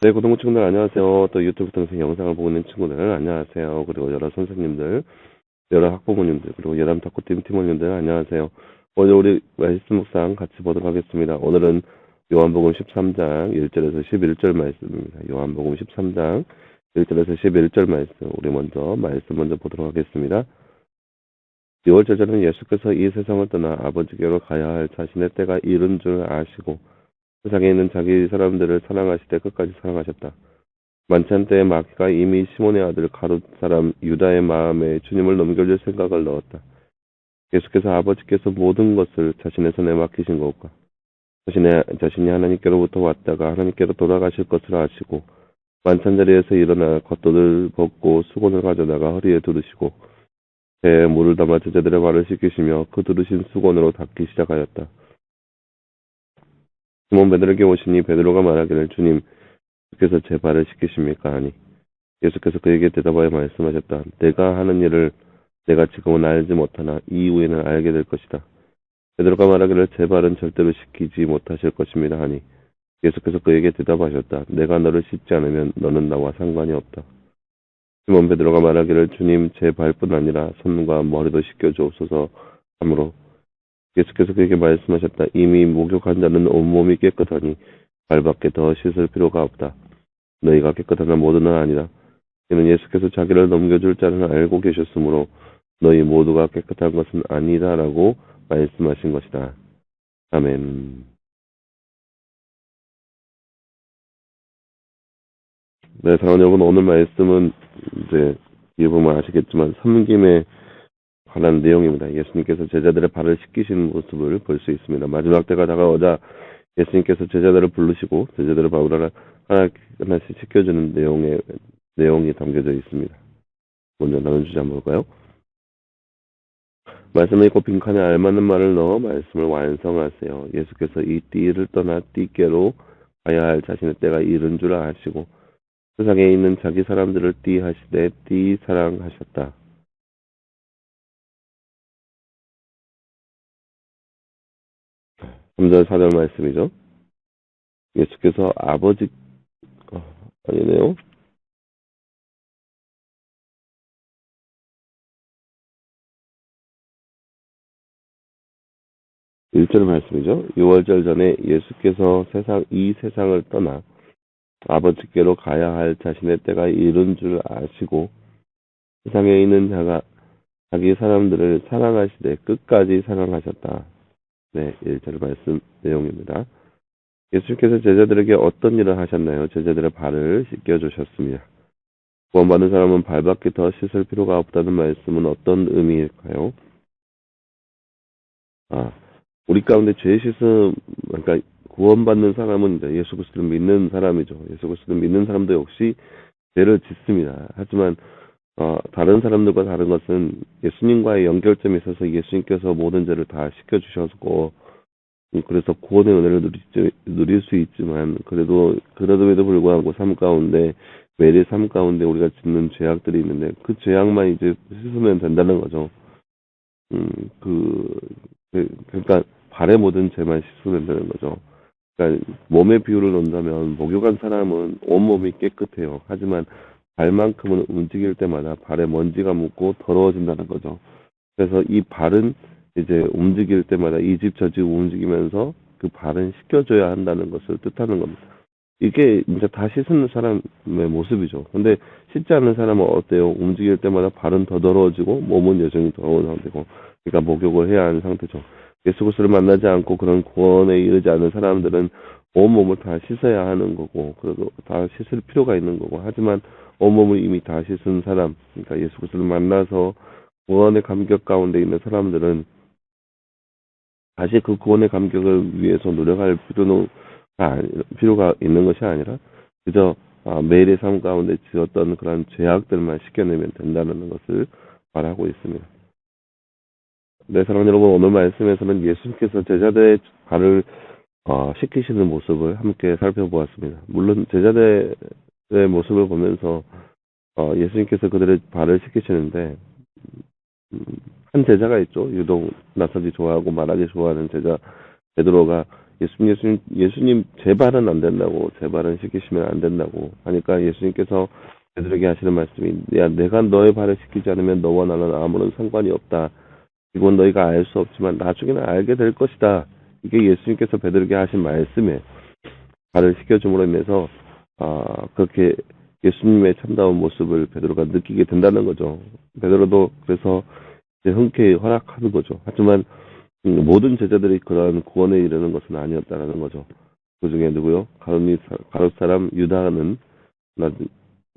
네, 고등부 친구들 안녕하세요. 또 유튜브 통해서 영상을 보고 있는 친구들 안녕하세요. 그리고 여러 선생님들, 여러 학부모님들, 그리고 여담 탁구팀 팀원님들 안녕하세요. 오늘 우리 말씀 묵상 같이 보도록 하겠습니다. 오늘은 요한복음 13장 1절에서 11절 말씀입니다. 요한복음 13장 1절에서 11절 말씀, 우리 말씀 먼저 보도록 하겠습니다. 6월 절절은 예수께서 이 세상을 떠나 아버지께로 가야 할 자신의 때가 이른 줄 아시고 세상에 있는 자기 사람들을 사랑하시되 끝까지 사랑하셨다. 만찬 때에 마귀가 이미 시몬의 아들 가룟 사람 유다의 마음에 주님을 넘겨줄 생각을 넣었다. 예수께서 아버지께서 모든 것을 자신의 손에 맡기신 것과 자신이 하나님께로부터 왔다가 하나님께로 돌아가실 것을 아시고 만찬 자리에서 일어나 겉옷을 벗고 수건을 가져다가 허리에 두르시고 배에 물을 담아 제자들의 발을 씻기시며 그 두르신 수건으로 닦기 시작하였다. 시몬 베드로에게 오시니 베드로가 말하기를 주님 주께서 제 발을 씻기십니까? 하니 예수께서 그에게 대답하여 말씀하셨다. 내가 하는 일을 내가 지금은 알지 못하나 이후에는 알게 될 것이다. 베드로가 말하기를 제 발은 절대로 씻기지 못하실 것입니다. 하니 예수께서 그에게 대답하셨다. 내가 너를 씻지 않으면 너는 나와 상관이 없다. 시몬 베드로가 말하기를 주님 제 발뿐 아니라 손과 머리도 씻겨주옵소서 하므로 예수께서 그에게 말씀하셨다. 이미 목욕한 자는 온몸이 깨끗하니 발밖에 더 씻을 필요가 없다. 너희가 깨끗하나 모두는 아니다. 이는 예수께서 자기를 넘겨줄 자는 알고 계셨으므로 너희 모두가 깨끗한 것은 아니다라고 말씀하신 것이다. 아멘. 네, 사랑하는 여러분, 오늘 말씀은 이제 뒤에 보면 아시겠지만 섬김에 관한 내용입니다. 예수님께서 제자들의 발을 씻기시는 모습을 볼 수 있습니다. 마지막 때가 다가오자 예수님께서 제자들을 부르시고 제자들의 발을 하나씩 씻겨주는 내용이 담겨져 있습니다. 먼저 나눈 주제 한번 볼까요? 말씀을 읽고 빈칸에 알맞는 말을 넣어 말씀을 완성하세요. 예수께서 이 띠를 떠나 띠께로 가야 할 자신의 때가 이른 줄 아시고 세상에 있는 자기 사람들을 띠하시되 띠 사랑하셨다. 3절 4절 말씀이죠. 예수께서 아니네요. 1절 말씀이죠. 6월절 전에 예수께서 이 세상을 떠나 아버지께로 가야 할 자신의 때가 이른 줄 아시고 세상에 있는 자기 사람들을 사랑하시되 끝까지 사랑하셨다. 네, 1절 말씀 내용입니다. 예수께서 제자들에게 어떤 일을 하셨나요? 제자들의 발을 씻겨주셨습니다. 구원받는 사람은 발밖에 더 씻을 필요가 없다는 말씀은 어떤 의미일까요? 우리 가운데 죄 씻음, 그러니까 구원받는 사람은 이제 예수 그리스도를 믿는 사람이죠. 예수 그리스도를 믿는 사람도 역시 죄를 짓습니다. 하지만 다른 사람들과 다른 것은 예수님과의 연결점에 있어서 예수님께서 모든 죄를 다 씻겨주셨고 그래서 구원의 은혜를 누릴 수 있지만 그래도 불구하고 매일 삶 가운데 우리가 짓는 죄악들이 있는데 그 죄악만 이제 씻으면 된다는 거죠. 그러니까 발의 모든 죄만 씻으면 된다는 거죠. 그러니까 몸의 비율을 놓자면 목욕한 사람은 온몸이 깨끗해요. 하지만 발만큼은 움직일 때마다 발에 먼지가 묻고 더러워진다는 거죠. 그래서 이 발은 이제 움직일 때마다 이 집 저 집 움직이면서 그 발은 씻겨줘야 한다는 것을 뜻하는 겁니다. 이게 이제 다 씻는 사람의 모습이죠. 근데 씻지 않는 사람은 어때요? 움직일 때마다 발은 더 더러워지고 몸은 여전히 더러운 상태고, 그러니까 목욕을 해야 하는 상태죠. 예수 그리스도를 만나지 않고 그런 구원에 이르지 않은 사람들은 온몸을 다 씻어야 하는 거고, 그리고 다 씻을 필요가 있는 거고, 하지만 온몸을 이미 다 씻은 사람, 그러니까 예수 그리스도를 만나서 구원의 감격 가운데 있는 사람들은 다시 그 구원의 감격을 위해서 노력할 필요가 있는 것이 아니라 그저 매일의 삶 가운데 지었던 그런 죄악들만 씻겨내면 된다는 것을 말하고 있습니다. 네, 사랑하는 여러분, 오늘 말씀에서는 예수님께서 제자들의 발을 씻기시는 모습을 함께 살펴보았습니다. 물론 제자들의 모습을 보면서 예수님께서 그들의 발을 씻기시는데 한 제자가 있죠. 유독 나서기 좋아하고 말하기 좋아하는 제자 베드로가 예수님 제 발은 안 된다고, 제 발은 씻기시면 안 된다고 하니까 예수님께서 베드로에게 하시는 말씀이, 야, 내가 너의 발을 씻기지 않으면 너와 나는 아무런 상관이 없다. 이건 너희가 알 수 없지만 나중에는 알게 될 것이다. 이게 예수님께서 베드로에게 하신 말씀에 발을 씻겨줌으로 인해서 그렇게 예수님의 참다운 모습을 베드로가 느끼게 된다는 거죠. 베드로도 그래서 이제 흔쾌히 허락하는 거죠. 하지만 모든 제자들이 그런 구원에 이르는 것은 아니었다라는 거죠. 그 중에 누구요? 가룟 사람 유다는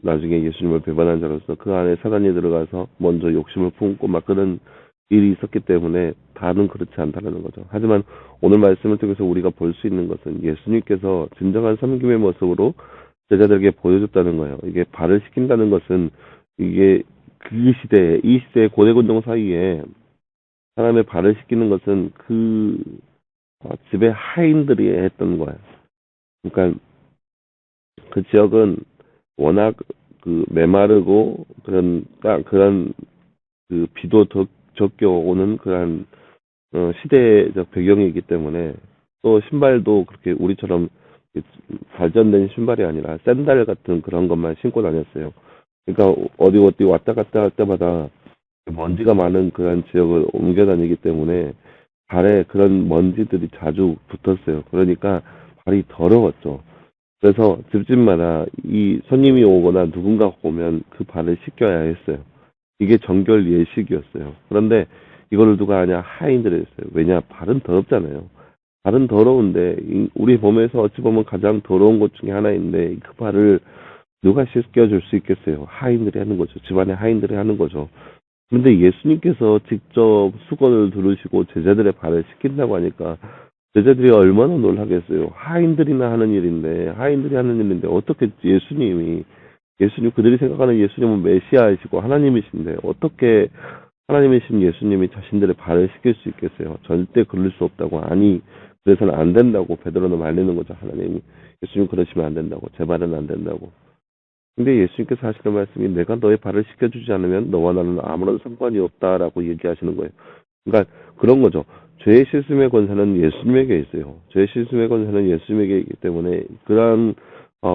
나중에 예수님을 배반한 자로서 그 안에 사단이 들어가서 먼저 욕심을 품고 막 그런 일이 있었기 때문에 다는 그렇지 않다는 거죠. 하지만 오늘 말씀을 통해서 우리가 볼 수 있는 것은 예수님께서 진정한 섬김의 모습으로 제자들에게 보여줬다는 거예요. 이게 발을 씻긴다는 것은 이게 그 시대에, 이 시대의 고대군동 사이에 사람의 발을 씻기는 것은 그 집의 하인들이 했던 거예요. 그러니까 그 지역은 워낙 그 메마르고 그런 그 비도 적게 오는 그런 시대적 배경이 있기 때문에 또 신발도 그렇게 우리처럼 발전된 신발이 아니라 샌들 같은 그런 것만 신고 다녔어요. 그러니까 어디 왔다 갔다 할 때마다 먼지가 많은 그런 지역을 옮겨 다니기 때문에 발에 그런 먼지들이 자주 붙었어요. 그러니까 발이 더러웠죠. 그래서 집집마다 이 손님이 오거나 누군가 오면 그 발을 씻겨야 했어요. 이게 정결 예식이었어요. 그런데 이거를 누가 하냐? 하인들이 했어요. 왜냐? 발은 더럽잖아요. 발은 더러운데 우리 몸에서 어찌 보면 가장 더러운 것 중에 하나인데 그 발을 누가 씻겨줄 수 있겠어요? 하인들이 하는 거죠. 집안의 하인들이 하는 거죠. 그런데 예수님께서 직접 수건을 두르시고 제자들의 발을 씻긴다고 하니까 제자들이 얼마나 놀라겠어요. 하인들이 하는 일인데 어떻게 예수님 그들이 생각하는 예수님은 메시아이시고 하나님이신데 어떻게 하나님이신 예수님이 자신들의 발을 씻길 수 있겠어요? 절대 그럴 수 없다고. 아니, 그래서는 안 된다고 베드로는 말리는 거죠. 하나님이 예수님 그러시면 안 된다고, 제 발은 안 된다고. 근데 예수님께서 하시는 말씀이 내가 너의 발을 씻겨주지 않으면 너와 나는 아무런 상관이 없다라고 얘기하시는 거예요. 그러니까 그런 거죠. 죄의 씻음의 권세는 예수님에게 있어요. 죄의 씻음의 권세는 예수님에게 있기 때문에 그러한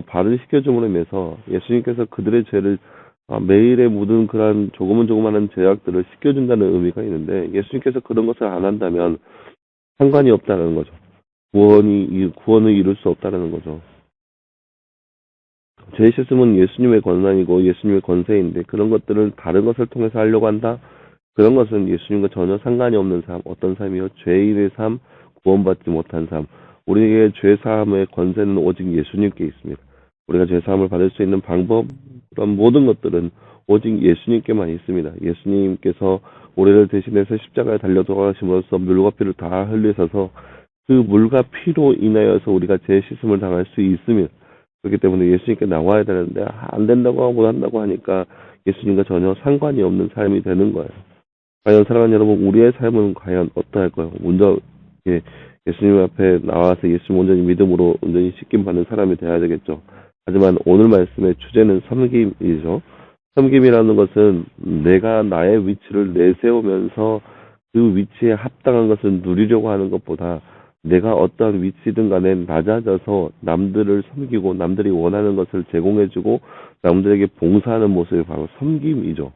발을 씻겨줌으로 인해서 예수님께서 그들의 죄를 매일에 묻은 그러한 조그마한 죄악들을 씻겨준다는 의미가 있는데 예수님께서 그런 것을 안 한다면 상관이 없다는 거죠. 구원을 이룰 수 없다는 거죠. 죄 씻음은 예수님의 권한이고 예수님의 권세인데 그런 것들을 다른 것을 통해서 하려고 한다? 그런 것은 예수님과 전혀 상관이 없는 삶, 어떤 삶이요? 죄인의 삶, 구원받지 못한 삶. 우리에게 죄 사함의 권세는 오직 예수님께 있습니다. 우리가 죄 사함을 받을 수 있는 방법, 그런 모든 것들은 오직 예수님께만 있습니다. 예수님께서 우리를 대신해서 십자가에 달려 돌아가심으로써 물과 피를 다 흘리셔서 그 물과 피로 인하여서 우리가 죄 씻음을 당할 수 있으며 그렇기 때문에 예수님께 나와야 되는데 안 된다고 하고 한다고 하니까 예수님과 전혀 상관이 없는 삶이 되는 거예요. 과연 사랑하는 여러분, 우리의 삶은 과연 어떠할까요? 먼저 예수님 앞에 나와서 예수님 온전히 믿음으로 온전히 씻김 받는 사람이 되어야 되겠죠. 하지만 오늘 말씀의 주제는 섬김이죠. 섬김이라는 것은 내가 나의 위치를 내세우면서 그 위치에 합당한 것을 누리려고 하는 것보다 내가 어떠한 위치든 간에 낮아져서 남들을 섬기고 남들이 원하는 것을 제공해주고 남들에게 봉사하는 모습이 바로 섬김이죠.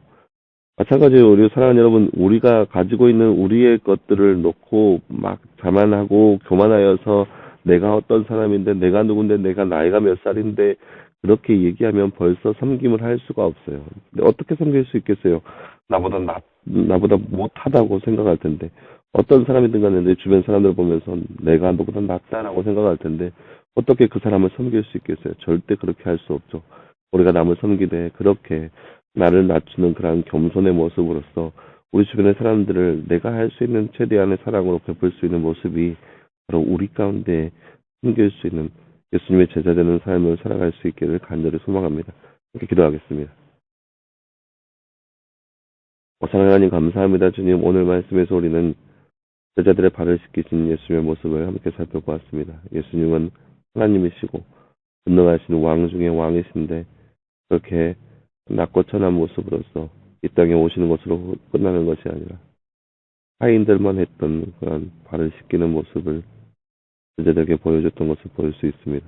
마찬가지로 우리 사랑하는 여러분, 우리가 가지고 있는 우리의 것들을 놓고 막 자만하고 교만하여서 내가 어떤 사람인데 내가 누군데 내가 나이가 몇 살인데 그렇게 얘기하면 벌써 섬김을 할 수가 없어요. 근데 어떻게 섬길 수 있겠어요? 나보다 못하다고 생각할 텐데 어떤 사람이든 간에 내 주변 사람들 보면서 내가 너보다 낫다라고 생각할 텐데 어떻게 그 사람을 섬길 수 있겠어요? 절대 그렇게 할 수 없죠. 우리가 남을 섬기되 그렇게 나를 낮추는 그러한 겸손의 모습으로서 우리 주변의 사람들을 내가 할 수 있는 최대한의 사랑으로 베풀 수 있는 모습이 바로 우리 가운데 숨길 수 있는 예수님의 제자되는 삶을 살아갈 수 있기를 간절히 소망합니다. 이렇게 기도하겠습니다. 사랑하는 하나님 감사합니다. 주님 오늘 말씀에서 우리는 제자들의 발을 씻기신 예수님의 모습을 함께 살펴보았습니다. 예수님은 하나님이시고 분능하신 왕 중의 왕이신데 그렇게 낮고 천한 모습으로서 이 땅에 오시는 것으로 끝나는 것이 아니라 하인들만 했던 그런 발을 씻기는 모습을 제자들에게 보여줬던 것을 볼 수 있습니다.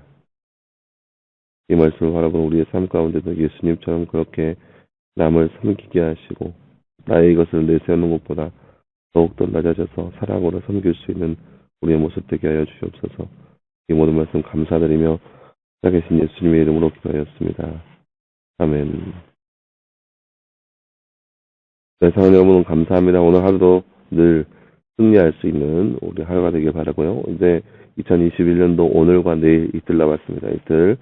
이 말씀을 바라보는 우리의 삶 가운데도 예수님처럼 그렇게 남을 섬기게 하시고 나의 이것을 내세우는 것보다 더욱더 낮아져서 사랑으로 섬길 수 있는 우리의 모습 되게 하여 주시옵소서. 이 모든 말씀 감사드리며 살아계신 예수님의 이름으로 기도하였습니다. 아멘. 네, 사랑하는 여러분 감사합니다. 오늘 하루도 늘 승리할 수 있는 우리 하루가 되길 바라고요. 이제 2021년도 오늘과 내일 이틀 남았습니다. 이틀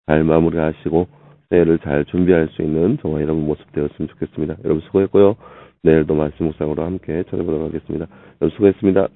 잘 마무리하시고 새해를 잘 준비할 수 있는 저와 여러분 모습 되었으면 좋겠습니다. 여러분 수고했고요. 내일도 말씀 묵상으로 함께 찾아보도록 하겠습니다. 여러분 수고했습니다.